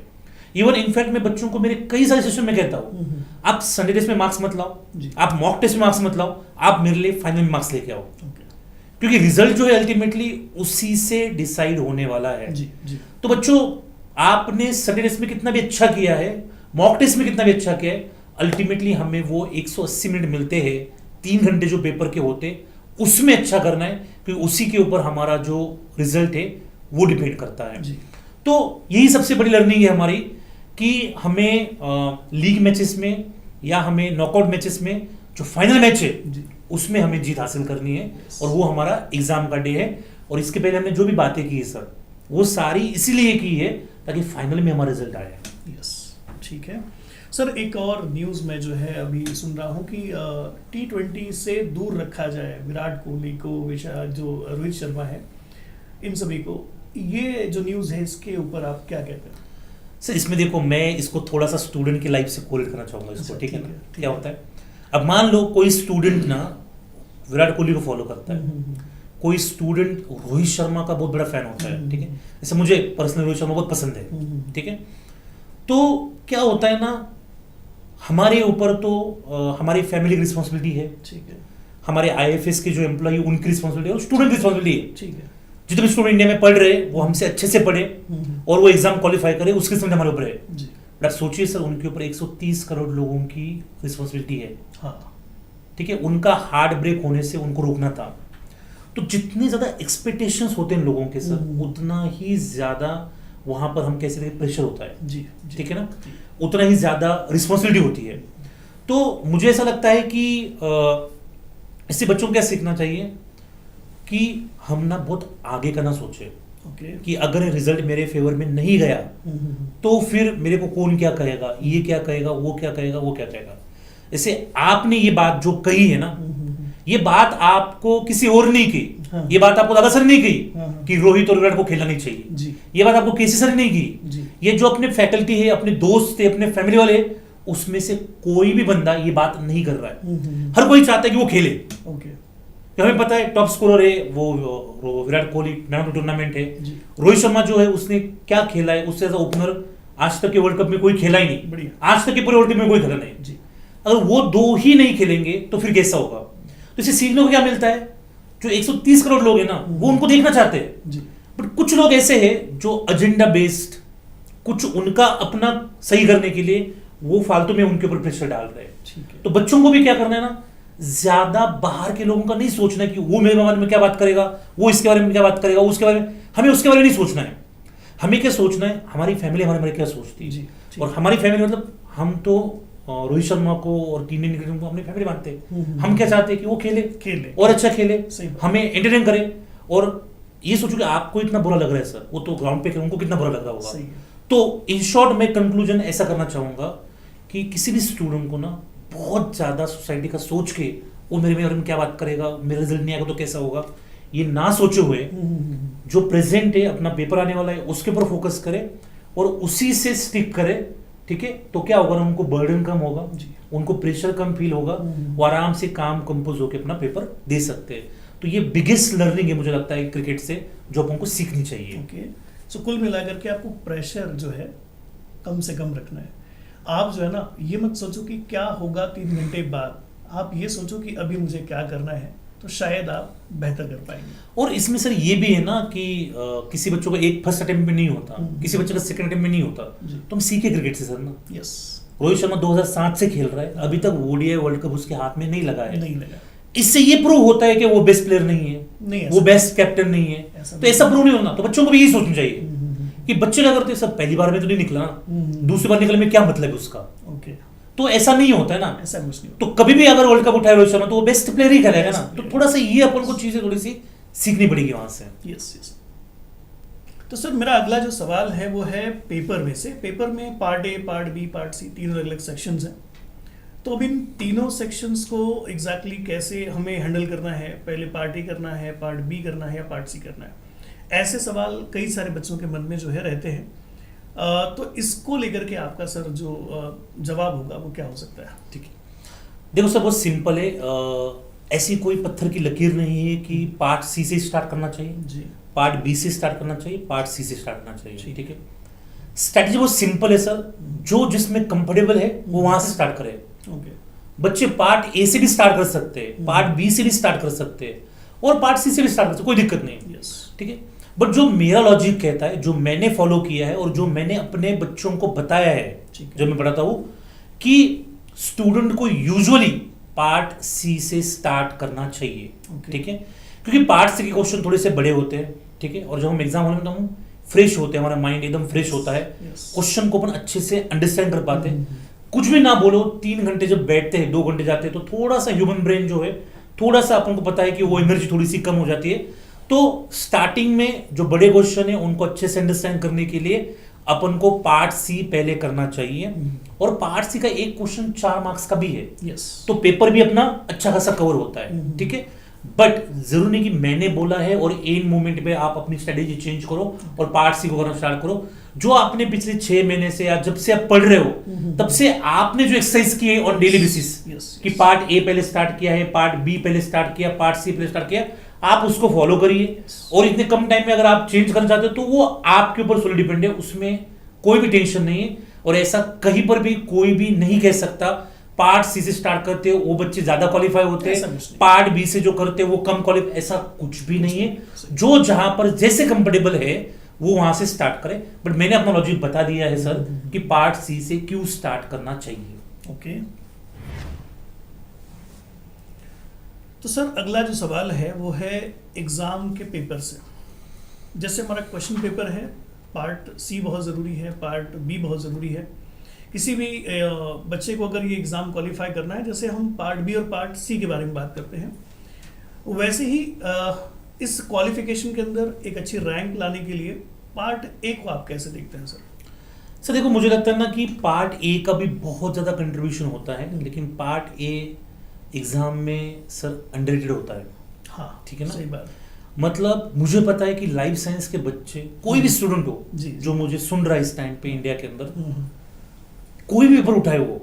इवन इनफैक्ट मैं बच्चों को मेरे कई सारे सेशन में कहता हूं, आप संडे टेस्ट में मार्क्स मत लाओ, आप मॉक टेस्ट में मार्क्स मत लाओ, आप मेरे लिए फाइनल में मार्क्स लेके आओ, क्योंकि रिजल्ट जो है अल्टीमेटली उसी से डिसाइड होने वाला है। तो बच्चों, आपने संडे टेस्ट में कितना भी अच्छा किया है, मॉक टेस्ट में कितना भी अच्छा किया है, अल्टीमेटली हमें वो 180 मिनट मिलते हैं, 3 घंटे जो पेपर के होते, उसमें अच्छा करना है, क्योंकि उसी के ऊपर हमारा जो रिजल्ट है वो डिपेंड करता है। तो यही सबसे बड़ी लर्निंग है हमारी, कि हमें लीग मैचेस में या हमें नॉकआउट मैचेस में जो फाइनल मैच है उसमें हमें जीत हासिल करनी है, और वो हमारा एग्जाम का डे है। और इसके पहले हमने जो भी बातें की है सर, वो सारी इसीलिए की है ताकि फाइनल में हमारा रिजल्ट आए। यस, ठीक है सर। एक और न्यूज़ में जो है अभी सुन रहा हूँ कि T20 से दूर रखा जाए विराट कोहली को, जो रोहित शर्मा है, इन सभी को। ये जो न्यूज़ है इसके ऊपर आप क्या कहते हैं? सर इसमें देखो, मैं इसको थोड़ा सा स्टूडेंट की लाइफ से कोरिलेट करना चाहूँगा इसको, ठीक है ना। क्या होता है, अब मान लो कोई स्टूडेंट ना विराट कोहली को फॉलो करता है, कोई स्टूडेंट रोहित शर्मा का बहुत बड़ा फैन होता है, ठीक है, जैसे मुझे पर्सनली रोहित शर्मा बहुत पसंद है, ठीक है। तो क्या होता है ना, हमारे ऊपर तो हमारी फैमिली की रिस्पॉन्सिबिलिटी है, ठीक है, हमारे IFS के जो एम्प्लॉय उनकी रिस्पॉन्सिबिलिटी है, और स्टूडेंट की रिस्पॉन्सिबिलिटी है, ठीक है। जितने भी स्टूडेंट इंडिया में पढ़ रहे हैं वो हमसे अच्छे से पढ़े और वो एग्जाम क्वालिफाई करे, उसकी रिस्पॉन्सिबिलिटी हमारे ऊपर है। बट आप सोचिए सर, उनके ऊपर 130 करोड़ लोगों की रिस्पॉन्सिबिलिटी है, हाँ, ठीक है। उनका हार्ट ब्रेक होने से उनको रोकना था। तो जितने ज्यादा एक्सपेक्टेशंस होते हैं लोगों के सर, उतना ही ज्यादा वहां पर हम कैसे प्रेशर होता है, जी, ठीक है ना, उतना ही ज्यादा रिस्पॉन्सिबिलिटी होती है। तो मुझे ऐसा लगता है कि इससे बच्चों को क्या सीखना चाहिए कि हम ना बहुत आगे का ना सोचे, कि अगर रिजल्ट मेरे फेवर में नहीं गया तो फिर मेरे को कौन क्या कहेगा, ये क्या कहेगा, वो क्या कहेगा, वो क्या कहेगा। जैसे आपने ये बात जो कही है ना, ये बात आपको किसी और नहीं की, हाँ। ये बात आपको दादा सर नहीं की, हाँ। कि रोहित और विराट को खेलना नहीं चाहिए, ये बात आपको केसी सर नहीं की, ये जो अपने फैकल्टी है, अपने दोस्त थे, अपने फैमिली वाले, उसमें से कोई भी बंदा ये बात नहीं कर रहा है। हर कोई चाहता है कि वो खेले। ओके। हमें पता है टॉप स्कोरर है वो विराट कोहली, टूर्नामेंट है। रोहित शर्मा जो है उसने क्या खेला है, उससे ज्यादा ओपनर आज तक के वर्ल्ड कप में कोई खेला ही नहीं। बढ़िया। आज तक के पूरे वर्ल्ड कप में कोई खेला नहीं जी। अगर वो दो ही नहीं खेलेंगे तो फिर कैसा होगा? तो इसे सीखने को क्या मिलता है? जो 130 करोड़ लोग हैं ना, वो उनको देखना चाहते हैं जी। बट कुछ लोग ऐसे हैं जो एजेंडा बेस्ड, कुछ उनका अपना सही करने के लिए वो फालतू में उनके ऊपर प्रेशर डाल रहे हैं। तो बच्चों को भी क्या करना है ना, ज्यादा बाहर के लोगों का नहीं सोचना है कि वो मेरे बारे में क्या बात करेगा, वो इसके बारे में क्या बात करेगा, उसके बारे में हमें उसके बारे में नहीं सोचना है। हमें क्या सोचना है, हमारी फैमिली हमारे बारे में क्या सोचती है। और हमारी फैमिली मतलब हम तो रोहित शर्मा को और टीम इंडिया को अपनी फैमिली मानते हैं। हम क्या चाहते हैं कि वो खेले और अच्छा खेले, हमें एंटरटेन करे। और ये सोचो कि आपको इतना बुरा लग रहा है सर, वो तो ग्राउंड पे उनको कितना बुरा लग रहा होगा। तो इन शॉर्ट मैं कंक्लूजन ऐसा करना चाहूंगा कि किसी भी स्टूडेंट को ना बहुत ज्यादा सोसाइटी का सोच के वो मेरे बारे में क्या बात करेगा, मेरा रिजल्ट नहीं आएगा तो कैसा होगा, ये ना सोचे हुए जो प्रेजेंट है, अपना पेपर आने वाला है उसके ऊपर फोकस करे और उसी से स्टिक करे। ठीक है, तो क्या होगा ना, उनको बर्डन कम होगा, उनको प्रेशर कम फील होगा, वो आराम से काम कंपोज होकर अपना पेपर दे सकते हैं। तो ये बिगेस्ट लर्निंग है मुझे लगता है क्रिकेट से, जो अपन को सीखनी चाहिए। ओके। सो कुल मिलाकर के आपको प्रेशर जो है कम से कम रखना है। आप जो है ना, ये मत सोचो कि क्या होगा 3 घंटे बाद, आप ये सोचो कि अभी मुझे क्या करना है, तो शायद आप बेहतर कर पाएंगे। और इसमें सर ये भी है ना कि किसी बच्चों का एक फर्स्ट अटेम्प्ट में नहीं होता, किसी बच्चे का सेकंड अटेम्प्ट में नहीं होता, तो हम सीखे क्रिकेट से सर ना। यस। रोहित शर्मा 2007 से खेल रहा है, अभी तक ओडीआई वर्ल्ड कप उसके हाथ में नहीं लगा है। नहीं लगा। इससे ये प्रूव होता है कि वो बेस्ट प्लेयर नहीं है, वो बेस्ट कैप्टन नहीं है। तो ऐसा प्रूव नहीं होना। तो बच्चों को भी यही सोचना चाहिए कि बच्चे क्या करते हैं, सब पहली बार में तो नहीं निकला ना, दूसरी बार निकलने में क्या मतलब है उसका। ओके। तो ऐसा नहीं होता है ना, ऐसा कुछ नहीं। तो कभी भी अगर वर्ल्ड कप उठाए रोहित शर्मा तो वो बेस्ट प्लेयर ही खेलेगा ना। तो थोड़ा सा ये अपन को चीजें थोड़ी सी सीखनी पड़ेगी वहां से। Yes yes. तो सर मेरा अगला जो सवाल है वो है पेपर में से। पेपर में part A, part B, part C, 3 अलग अलग सेक्शंस हैं। तो अब इन तीनों सेक्शंस को एग्जैक्टली कैसे हमें हैंडल करना है, पहले पार्ट ए करना है, पार्ट बी करना है या पार्ट सी करना है, ऐसे सवाल कई सारे बच्चों के मन में जो है रहते हैं। तो इसको लेकर के आपका सर जो जवाब होगा वो क्या हो सकता है? ठीक है, देखो सर बहुत सिंपल है। ऐसी कोई पत्थर की लकीर नहीं है कि पार्ट सी से स्टार्ट करना चाहिए जी, पार्ट बी से स्टार्ट करना चाहिए, पार्ट सी से स्टार्ट करना चाहिए। ठीक है, स्ट्रैटेजी बहुत सिंपल है सर, जो जिसमें कंफर्टेबल है वो वहां से स्टार्ट करे। बच्चे पार्ट ए से भी स्टार्ट कर सकते हैं, पार्ट बी से भी स्टार्ट कर सकते हैं और पार्ट सी से भी स्टार्ट कर सकते हैं, कोई दिक्कत नहीं। ठीक है, बट जो मेरा लॉजिक कहता है, जो मैंने फॉलो किया है और जो मैंने अपने बच्चों को बताया है, जो मैं बताता हूं कि स्टूडेंट को यूजुअली पार्ट सी से स्टार्ट करना चाहिए। ठीक है, क्योंकि पार्ट सी के क्वेश्चन थोड़े से बड़े होते हैं। ठीक है, और जब हम एग्जाम होने में फ्रेश होते हैं, हमारा माइंड एकदम फ्रेश होता है, क्वेश्चन को अपन अच्छे से अंडरस्टैंड कर पाते हैं। कुछ भी ना बोलो, 3 घंटे जब बैठते हैं, 2 घंटे जाते हैं, तो थोड़ा सा ह्यूमन ब्रेन जो है, थोड़ा सा अपन को पता है कि वो एनर्जी थोड़ी सी कम हो जाती है। तो स्टार्टिंग में जो बड़े क्वेश्चन है उनको अच्छे से अंडरस्टैंड करने के लिए अपन को पार्ट सी पहले करना चाहिए। और पार्ट सी का एक क्वेश्चन 4 मार्क्स का भी है। तो पेपर भी अपना अच्छा खासा कवर होता है। ठीक है, बट जरूरी नहीं कि मैंने बोला है और एन मोमेंट पे आप अपनी स्ट्रेटेजी चेंज करो और पार्ट सी को करना स्टार्ट करो। जो आपने पिछले 6 महीने से या जब से आप पढ़ रहे हो तब से आपने जो एक्सरसाइज की है ऑन डेली बेसिस कि पार्ट ए पहले स्टार्ट किया है, पार्ट बी पहले स्टार्ट किया, पार्ट सी पहले स्टार्ट किया, आप उसको फॉलो करिए। और इतने कम टाइम में अगर आप चेंज करना चाहते हो तो वो आपके ऊपर फुल डिपेंड है, उसमें कोई भी टेंशन नहीं है। और ऐसा कहीं पर भी कोई भी नहीं कह सकता पार्ट सी से स्टार्ट करते हो वो बच्चे ज्यादा क्वालिफाई होते हैं, पार्ट बी से जो करते हैं वो कम क्वालिफाई, ऐसा कुछ भी नहीं है। जो जहां पर जैसे कंफर्टेबल है वो वहां से स्टार्ट करे। बट मैंने अपना लॉजिक बता दिया है सर कि पार्ट सी से क्यों स्टार्ट करना चाहिए। ओके, तो सर अगला जो सवाल है वो है एग्जाम के पेपर से। जैसे हमारा क्वेश्चन पेपर है, पार्ट सी बहुत ज़रूरी है, पार्ट बी बहुत ज़रूरी है। किसी भी बच्चे को अगर ये एग्ज़ाम क्वालिफाई करना है, जैसे हम पार्ट बी और पार्ट सी के बारे में बात करते हैं, वैसे ही इस क्वालिफिकेशन के अंदर एक अच्छी रैंक लाने के लिए पार्ट ए को आप कैसे देखते हैं सर? सर देखो, मुझे लगता है ना कि पार्ट ए का भी बहुत ज़्यादा कंट्रीब्यूशन होता है, लेकिन पार्ट ए एग्जाम में सर अंडररेटेड होता है। हाँ ठीक है ना, सही बात। मतलब मुझे पता है कि लाइफ साइंस के बच्चे, कोई भी स्टूडेंट हो जो मुझे सुन रहा है इस टाइम पे इंडिया के अंदर, कोई भी पेपर उठाए वो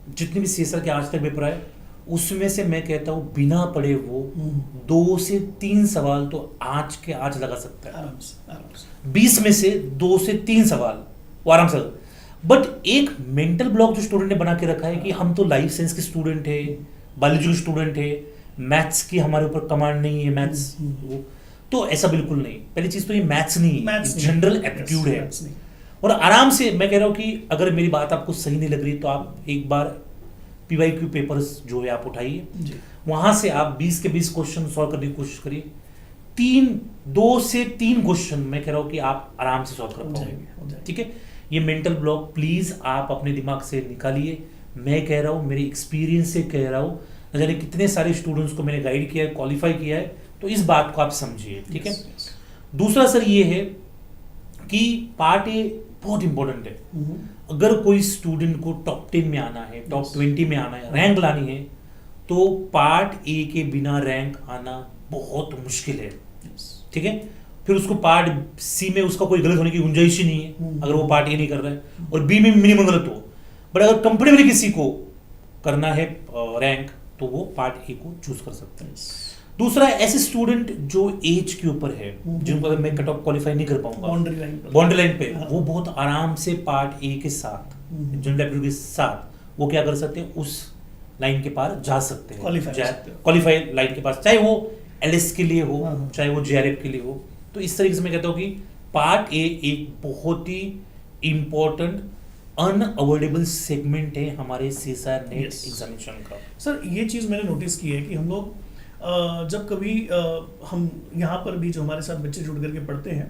जितने भी सीएसआर के आज तक पेपर आए उसमें से मैं कहता हूँ बिना पढ़े वो 2 से 3 सवाल तो आज के आज लगा सकता है आराम से 20 में से 2 से 3 सवाल वो आराम से। बट एक मेंटल ब्लॉक जो स्टूडेंट ने बना के रखा है कि हम तो लाइफ साइंस के स्टूडेंट है, बायोलॉजी के स्टूडेंट है, मैथ्स की हमारे ऊपर कमांड नहीं है, मैथ्स वो तो ऐसा बिल्कुल नहीं। पहली चीज तो ये मैथ्स नहीं है, जनरल एप्टीट्यूड है। और आराम से मैं कह रहा हूँ कि अगर मेरी बात आपको सही नहीं लग रही तो आप एक बार PYQ पेपर्स जो है आप उठाइए, वहां से आप 20 के 20 क्वेश्चन सॉल्व करने की कोशिश करिए। 2 से 3 क्वेश्चन मैं कह रहा हूँ कि आप आराम से सॉल्व कर पाओगे। ठीक है, ये मेंटल ब्लॉक प्लीज आप अपने दिमाग से निकालिए। मैं कह रहा हूँ, मेरे एक्सपीरियंस से कह रहा हूँ, न जाने कितने सारे स्टूडेंट्स को मैंने गाइड किया है, क्वालिफाई किया है, तो इस बात को आप समझिए। ठीक है, दूसरा सर ये है कि पार्ट ए बहुत इंपॉर्टेंट है। अगर कोई स्टूडेंट को टॉप 10 में आना है, टॉप 20 में आना है, रैंक लानी है, तो पार्ट ए के बिना रैंक आना बहुत मुश्किल है। ठीक है, फिर उसको पार्ट सी में उसका कोई गलत होने की गुंजाइश ही नहीं है अगर वो पार्ट ए नहीं कर रहा है और बी में मिनिमम गलत हो। बट अगर कंफर्टेबली किसी को करना है रैंक तो वो पार्ट ए को चूज कर सकता है। दूसरा, ऐसे स्टूडेंट जो एज के ऊपर है, जिनको अगर मैं कट ऑफ क्वालिफाई नहीं कर पाऊंगा बाउंड्री लाइन पे, वो बहुत आराम से पार्ट ए के साथ, जनरल एप्टीट्यूड के साथ वो क्या कर सकते हैं, उस लाइन के पार जा सकते हैं, क्वालिफाई लाइन के पास, चाहे वो LS के लिए हो, चाहे वो JRF के लिए हो। तो इस तरीके से मैं कहता हूँ कि पार्ट ए एक बहुत ही इंपॉर्टेंट अनअवॉइडेबल सेगमेंट है हमारे CSIR नेट एग्जामिनेशन का। सर ये चीज़ मैंने नोटिस की है कि हम लोग जब कभी हम यहाँ पर भी जो हमारे साथ बच्चे जुड़ करके पढ़ते हैं,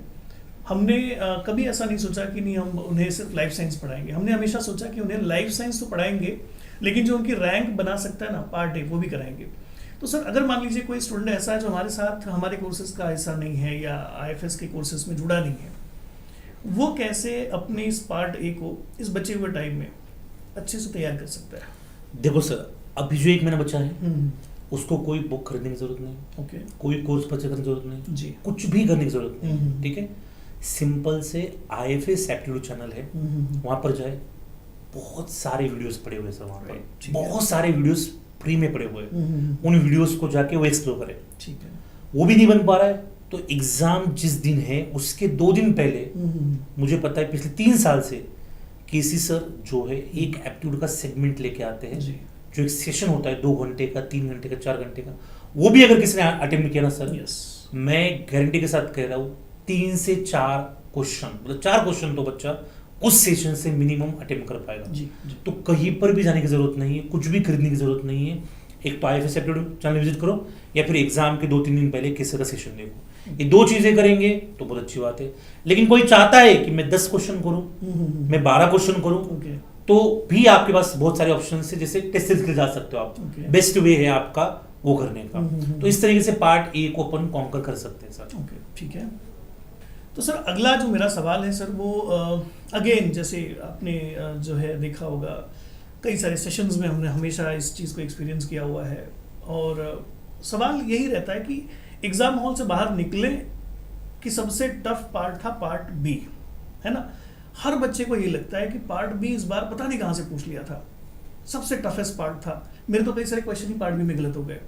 हमने कभी ऐसा नहीं सोचा कि नहीं हम उन्हें सिर्फ लाइफ साइंस पढ़ाएंगे। हमने हमेशा सोचा कि उन्हें लाइफ साइंस तो पढ़ाएंगे लेकिन जो उनकी रैंक बना सकता है ना पार्ट ए, वो भी कराएंगे। तो सर अगर मान लीजिए कोई स्टूडेंट ऐसा है जो हमारे साथ हमारे कोर्सेज का हिस्सा नहीं है या IFS के कोर्सेज में जुड़ा नहीं है, वो कैसे अपने इस पार्ट ए को इस बचे हुए टाइम में अच्छे से तैयार कर सकता है? देखो सर, अभी जो 1 महीना बचा है उसको कोई बुक खरीदने की जरूरत नहीं, कोई कोर्स परचेज करने की जरूरत नहीं जी, कुछ भी करने की जरूरत नहीं। ठीक है, सिंपल से IFS एप्टीट्यूड चैनल है, वहां पर जाए, बहुत सारे वीडियोस पड़े हुए सर, वहां पर बहुत सारे वीडियोस फ्री में पड़े हुए हैं, उन वीडियोस को जाके वो एक्सप्लोर करें। ठीक है, वो भी नहीं बन पा रहा है तो एग्जाम जिस दिन है उसके 2 दिन पहले, मुझे पता है पिछले 3 साल से केसी सर जो है एक एप्टीट्यूड का सेगमेंट लेके आते हैं, जो एक सेशन होता है 2 घंटे का, 3 घंटे का, 4 घंटे का, वो भी अगर किसी ने अटेम्प्ट किया ना सर, मैं गारंटी के साथ कह रहा हूँ 3 से 4 क्वेश्चन, मतलब 4 क्वेश्चन तो बच्चा उस सेशन से मिनिमम अटेम्प्ट कर पाएगा। जी। तो कहीं पर भी जाने की जरूरत नहीं है, कुछ भी खरीदने की जरूरत नहीं है। एक तो IFS एप्टीट्यूड चैनल विजिट करो या फिर एग्जाम के 2-3 दिन पहले किसी का सेशन देखो। ये 2 चीजें करेंगे तो बहुत अच्छी बात है। लेकिन कोई चाहता है कि मैं 10 क्वेश्चन करूं, मैं 12 क्वेश्चन करूं, तो भी आपके पास बहुत सारे ऑप्शन है, जैसे टेस्ट सीरीज के जा सकते हो आप, बेस्ट वे है आपका वो करने का। तो इस तरीके से पार्ट ए को अपन कॉन्कर कर सकते हैं सर। ठीक है, तो सर अगला जो मेरा सवाल है सर वो अगेन जैसे आपने जो है देखा होगा कई सारे सेशंस में हमने हमेशा इस चीज़ को एक्सपीरियंस किया हुआ है, और सवाल यही रहता है कि एग्ज़ाम हॉल से बाहर निकले कि सबसे टफ पार्ट था पार्ट बी, है ना। हर बच्चे को ये लगता है कि पार्ट बी इस बार पता नहीं कहाँ से पूछ लिया था, सबसे टफेस्ट पार्ट था, मेरे तो कई सारे क्वेश्चन ही पार्ट बी में गलत हो गए।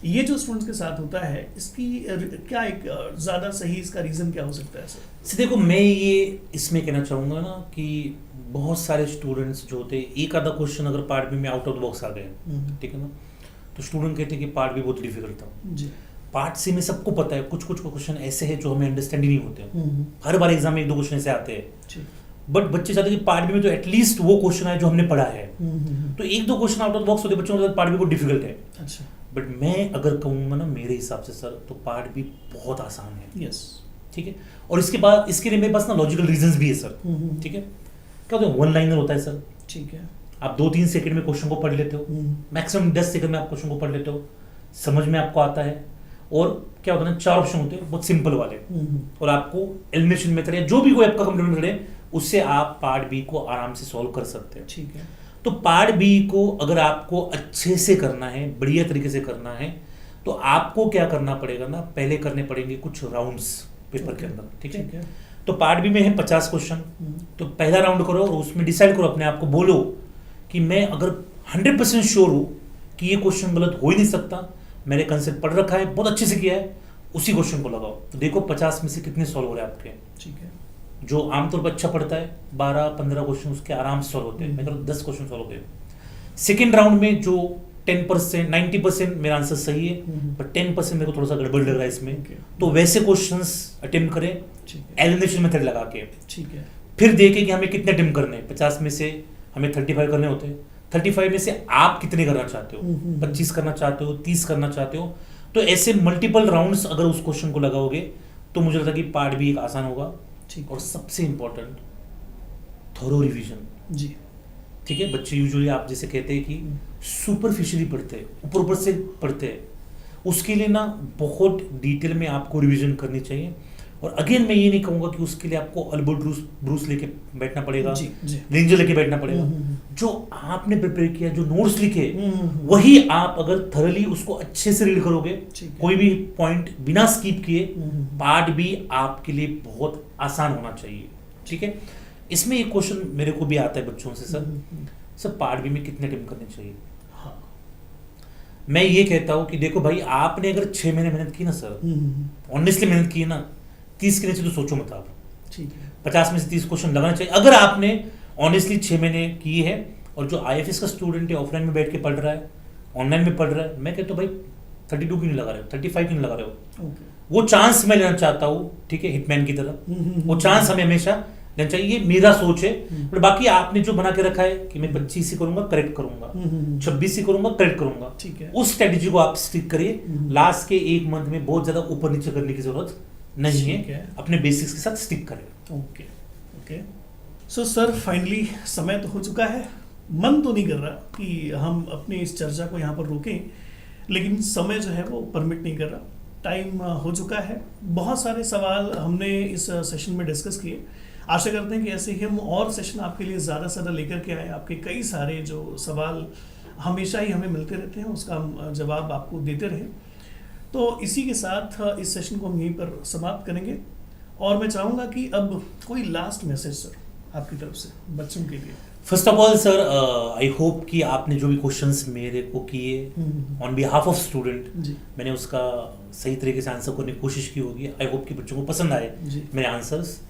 ये जो स्टूडेंट्स के साथ होता है, इसकी क्या एक ज़्यादा सही इसका रीज़न क्या हो सकता है सर? देखो, मैं ये इसमें कहना चाहूँगा ना कि बहुत सारे स्टूडेंट्स जो होते हैं, एक आधा क्वेश्चन अगर पार्ट बी में आउट ऑफ द बॉक्स आ गए, ठीक है ना, तो स्टूडेंट कहते हैं कि पार्ट बी बहुत डिफिकल्ट था जी। पार्ट सी में सबको पता है कुछ कुछ क्वेश्चन ऐसे हैं जो हमें अंडरस्टैंड ही नहीं होते, हर बार एग्जाम में 1-2 क्वेश्चन ऐसे आते हैं, बट बच्चे चाहते हैं कि पार्ट बी में तो एटलीस्ट वो क्वेश्चन है जो हमने पढ़ा है। तो 1-2 question out of the box होते बच्चों को पार्ट बी बहुत डिफिकल्ट है। अच्छा, बट मैं अगर कहूँगा ना मेरे हिसाब से सर, तो पार्ट बी बहुत आसान है। यस, ठीक है। और इसके बाद इसके लिए मेरे पास ना लॉजिकल रीजंस भी है सर, ठीक है। क्या होता है, 1 लाइनर होता है सर, ठीक है। आप 2-3 सेकंड में क्वेश्चन को पढ़ लेते हो, मैक्सिमम 10 सेकंड में आप क्वेश्चन को पढ़ लेते हो, समझ में आपको आता है। और क्या होता है ना, 4 ऑप्शन होते हैं बहुत सिंपल वाले, और आपको एलिमिनेशन मेथड या जो भी कोई आपका कंप्लीट मेथड है उससे आप पार्ट बी को आराम से सॉल्व कर सकते हैं, ठीक है। तो पार्ट बी को अगर आपको अच्छे से करना है, बढ़िया तरीके से करना है, तो आपको क्या करना पड़ेगा ना, पहले करने पड़ेंगे कुछ राउंड्स पेपर के अंदर, ठीक है। तो पार्ट बी में है 50 क्वेश्चन, तो पहला राउंड करो और उसमें डिसाइड करो अपने आप को, बोलो कि मैं अगर 100% श्योर हो कि ये क्वेश्चन गलत हो ही नहीं सकता, मैंने कंसेप्ट पढ़ रखा है, बहुत अच्छे से किया है, उसी क्वेश्चन को लगाओ। तो देखो 50 में से कितने सॉल्व हो रहे हैं आपके। ठीक है। जो आमतौर पर अच्छा पढ़ता है 12-15 क्वेश्चन उसके आराम से सॉल्व होते हैं, मैं कह रहा हूं 10 क्वेश्चन सॉल्व हो गए। सेकेंड राउंड में जो 10% 90% मेरा आंसर सही है, पर 10% मेरे को थोड़ा सा गड़बड़ लग रहा है इसमें, तो वैसे क्वेश्चंस अटेम्प्ट करें एलिमिनेशन मेथड लगा के। ठीक है। फिर देखें कि हमें कितने अटेम्प्ट करने हैं। 50 में से हमें 35 करने होते हैं, 35 में से आप कितने करना चाहते हो, 25 करना चाहते हो, 30 करना चाहते हो। तो ऐसे मल्टीपल राउंड्स अगर उस क्वेश्चन को लगाओगे तो मुझे लगता है कि पार्ट भी एक आसान होगा। ठीक। और सबसे इंपॉर्टेंट थोरो रिवीजन। जी। ठीक है, बच्चे यूजुअली आप जैसे कहते हैं कि सुपरफिशियली पढ़ते हैं, ऊपर ऊपर से पढ़ते हैं, उसके लिए ना बहुत डिटेल में आपको रिवीजन करनी चाहिए। और अगेन मैं ये नहीं कहूँगा कि उसके लिए आपको अल्बर्ट ब्रूस लेके बैठना पड़ेगा, रेंजर लेके बैठना पड़ेगा। जो आपने प्रिपेयर किया, जो नोट्स लिखे, वही आप अगर थरली उसको अच्छे से रीड करोगे, कोई भी पॉइंट बिना स्किप किए, पार्ट भी आपके लिए बहुत आसान होना चाहिए। ठीक है। इसमें एक क्वेश्चन मेरे को भी आता है बच्चों से, सर पार्ट बी में कितने अटेम्प्ट करने चाहिए। हाँ। मैं ये कहता हूँ कि देखो भाई, आपने अगर 6 महीने मेहनत की ना सर, ऑनेस्टली मेहनत की ना, 30 के नीचे तो सोचो मत आप। ठीक है। 50 में से 30 क्वेश्चन लगाना चाहिए अगर आपने ऑनेस्टली 6 महीने की है। और जो IFS का स्टूडेंट है, ऑफलाइन में बैठ के पढ़ रहा है, ऑनलाइन में पढ़ रहा है, मैं कहता हूँ भाई 32 क्यों नहीं लगा रहे हो, 35 क्यों नहीं लगा रहे हो। वो चांस मैं लेना चाहता हूँ, ठीक है, हिटमैन की तरह। वो चांस हमें हमेशा लेना चाहिए, ये मेरा सोच है। बट बाकी आपने जो बना के रखा है कि मैं 25 ही करूंगा, करेक्ट करूंगा, 26 ही करूंगा, करेक्ट करूंगा, ठीक है, उस स्ट्रेटेजी को आप स्टिक करिए। लास्ट के 1 मंथ में बहुत ज्यादा ऊपर नीचे करने की जरूरत नहीं है, अपने बेसिक्स के साथ स्टिक करें। Okay okay. So sir finally समय तो हो चुका है। मन तो नहीं कर रहा कि हम अपनी इस चर्चा को यहाँ पर रोकें, लेकिन समय जो है वो परमिट नहीं कर रहा। टाइम हो चुका है। बहुत सारे सवाल हमने इस सेशन में डिस्कस किए। आशा करते हैं कि ऐसे ही हम और सेशन आपके लिए ज़्यादा से ज़्यादा लेकर के आए। आपके कई सारे जो सवाल हमेशा ही हमें मिलते रहते हैं, उसका हम जवाब आपको देते रहें। तो इसी के साथ इस सेशन को हम यहीं पर समाप्त करेंगे। और मैं चाहूँगा कि अब कोई लास्ट मैसेज सर आपकी तरफ से बच्चों के लिए। First of all sir, I hope कि आपने जो भी क्वेश्चंस मेरे को किए ऑन बिहाफ ऑफ स्टूडेंट, मैंने उसका सही तरीके से आंसर करने की कोशिश की होगी। आई होप कि बच्चों को पसंद आए मेरे आंसर्स।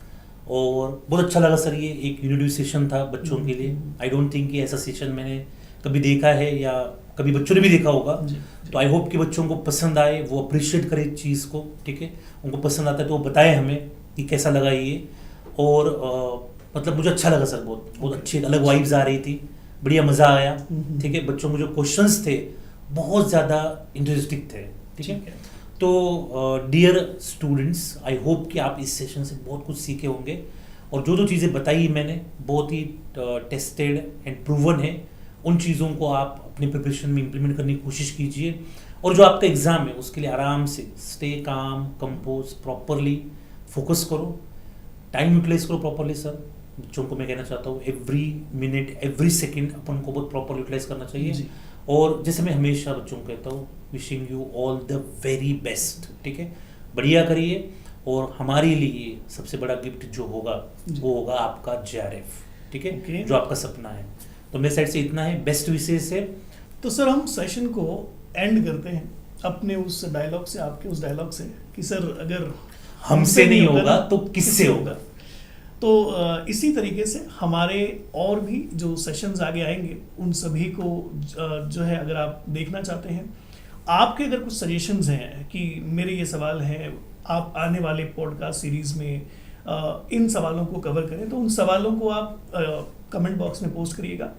और बहुत अच्छा लगा सर, ये एक यूनिटी सेशन था बच्चों के लिए। आई डोंट थिंक कि ऐसा सेशन मैंने कभी देखा है या कभी बच्चों ने भी देखा होगा। तो आई होप कि बच्चों को पसंद आए, वो अप्रिशिएट करे इस चीज़ को। ठीक है, उनको पसंद आता है तो वो बताए हमें कि कैसा लगा ये। और मतलब मुझे अच्छा लगा सर, बहुत अच्छी अलग वाइब्स आ रही थी, बढ़िया मज़ा आया। ठीक है, बच्चों को जो क्वेश्चंस थे बहुत ज़्यादा इंटरेस्टिंग थे। ठीक है, तो डियर स्टूडेंट्स, आई होप कि आप इस सेशन से बहुत कुछ सीखे होंगे। और जो चीज़ें बताई मैंने बहुत ही टेस्टेड एंड प्रूवन है। उन चीज़ों को आप अपनी प्रिपरेशन में इम्प्लीमेंट करने की कोशिश कीजिए। और जो आपका एग्ज़ाम है उसके लिए आराम से stay calm, compose, properly focus करो, टाइम यूटिलाइज करो प्रॉपरली। सर बच्चों को मैं कहना चाहता हूँ एवरी मिनट एवरी सेकेंड अपन को बहुत प्रॉपर यूटिलाइज करना चाहिए। और जैसे मैं हमेशा बच्चों को कहता हूँ, wishing you all the very best. ठीक है, बढ़िया करिए। और हमारे लिए सबसे बड़ा गिफ्ट जो होगा वो होगा आपका JRF। ठीक है, जो आपका सपना है। तो मेरे साइड से इतना है, बेस्ट विशेष है। तो सर हम सेशन को एंड करते हैं अपने उस डायलॉग से, आपके उस डायलॉग से कि सर अगर हमसे नहीं होगा तो किससे होगा। तो इसी तरीके से हमारे और भी जो सेशंस आगे आएंगे उन सभी को जो है अगर आप देखना चाहते हैं, आपके अगर कुछ सजेशंस हैं कि मेरे ये सवाल हैं, आप आने वाले पॉडकास्ट सीरीज़ में इन सवालों को कवर करें, तो उन सवालों को आप कमेंट बॉक्स में पोस्ट करिएगा।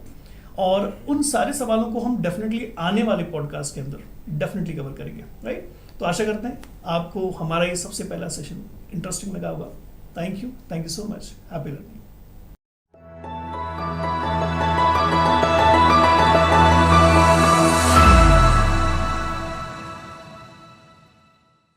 और उन सारे सवालों को हम डेफिनेटली आने वाले पॉडकास्ट के अंदर डेफिनेटली कवर करेंगे, राइट। तो आशा करते हैं आपको हमारा ये सबसे पहला सेशन इंटरेस्टिंग लगा होगा। Thank you so much. Happy learning.